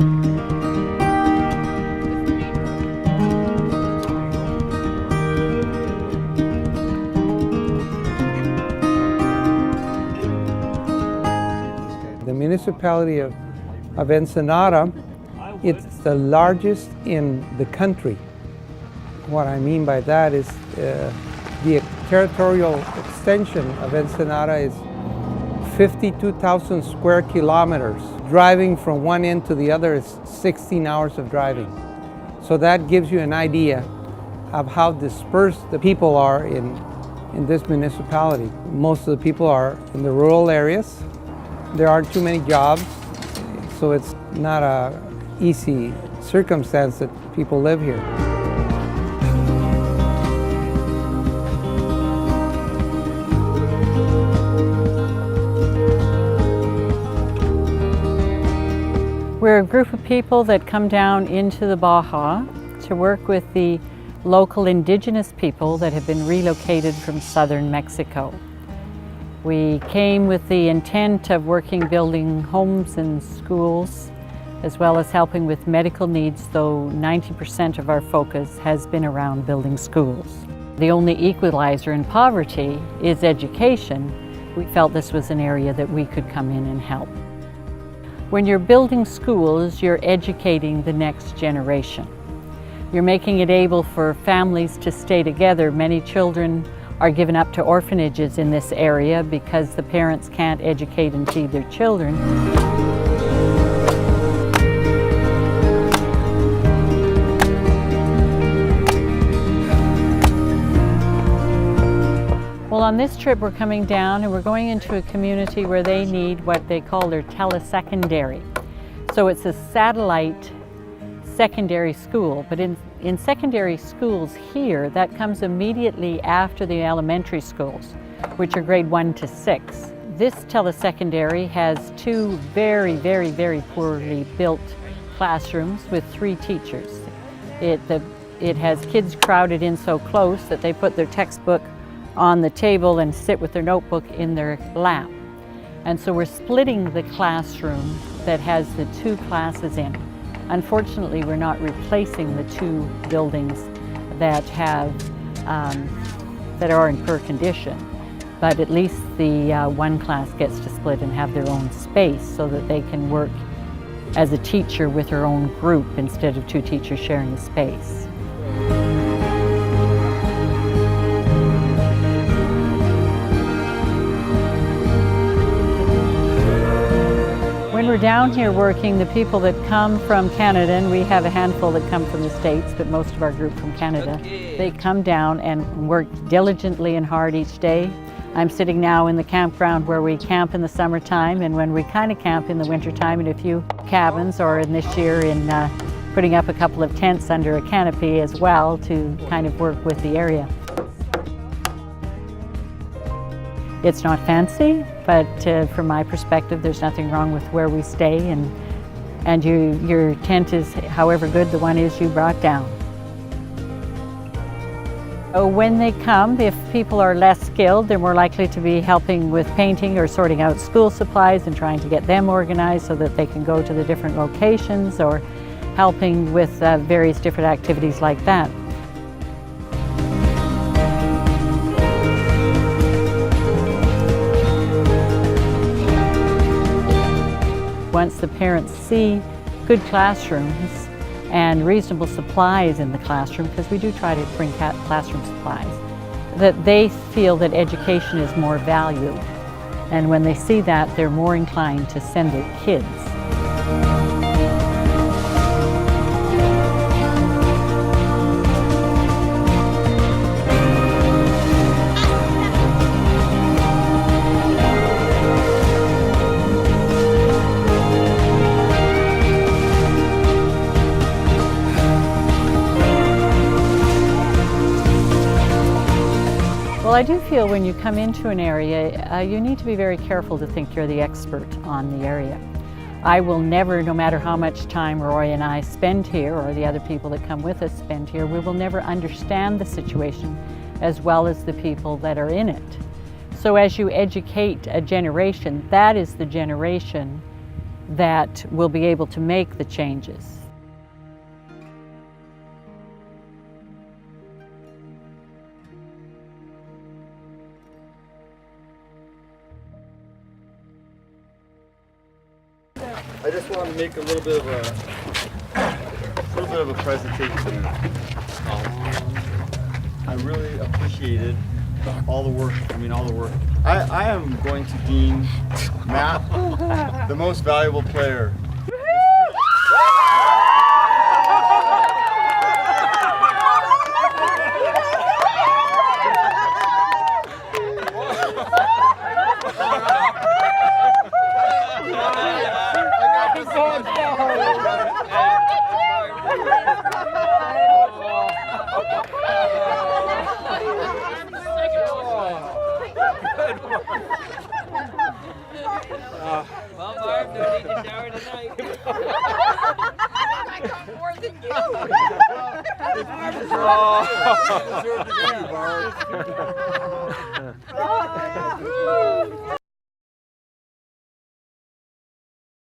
The municipality of Ensenada, it's the largest in the country. What I mean by that is the territorial extension of Ensenada is 52,000 square kilometers. Driving from one end to the other is 16 hours of driving. So that gives you an idea of how dispersed the people are in this municipality. Most of the people are in the rural areas. There aren't too many jobs, so it's not an easy circumstance that people live here. We're a group of people that come down into the Baja to work with the local indigenous people that have been relocated from southern Mexico. We came with the intent of building homes and schools, as well as helping with medical needs, though 90% of our focus has been around building schools. The only equalizer in poverty is education. We felt this was an area that we could come in and help. When you're building schools, you're educating the next generation. You're making it able for families to stay together. Many children are given up to orphanages in this area because the parents can't educate and feed their children. Well, on this trip we're coming down and we're going into a community where they need what they call their telesecondary. So it's a satellite secondary school, but in secondary schools here, that comes immediately after the elementary schools, which are grade 1 to 6. This telesecondary has 2 very, very, very poorly built classrooms with 3 teachers. It has kids crowded in so close that they put their textbook on the table and sit with their notebook in their lap. And so we're splitting the classroom that has the 2 classes in. Unfortunately, we're not replacing the 2 buildings that are in poor condition, but at least the 1 class gets to split and have their own space so that they can work as a teacher with her own group instead of 2 teachers sharing a space. When we're down here working, the people that come from Canada, and we have a handful that come from the States, but most of our group from Canada, they come down and work diligently and hard each day. I'm sitting now in the campground where we camp in the summertime, and when we kind of camp in the wintertime in a few cabins, or in this year in putting up a couple of tents under a canopy as well to kind of work with the area. It's not fancy, but from my perspective, there's nothing wrong with where we stay, and your tent is however good the one is you brought down. When they come, if people are less skilled, they're more likely to be helping with painting or sorting out school supplies and trying to get them organized so that they can go to the different locations, or helping with various different activities like that. Once the parents see good classrooms and reasonable supplies in the classroom, because we do try to bring classroom supplies, that they feel that education is more valued. And when they see that, they're more inclined to send their kids. Well, I do feel when you come into an area, you need to be very careful to think you're the expert on the area. I will never, no matter how much time Roy and I spend here, or the other people that come with us spend here, we will never understand the situation as well as the people that are in it. So as you educate a generation, that is the generation that will be able to make the changes. I just want to make a little bit of a presentation. I really appreciated all the work. I am going to deem Matt the most valuable player. Well, Barb, don't need to shower tonight. I got more than you. You deserve to be, Barb.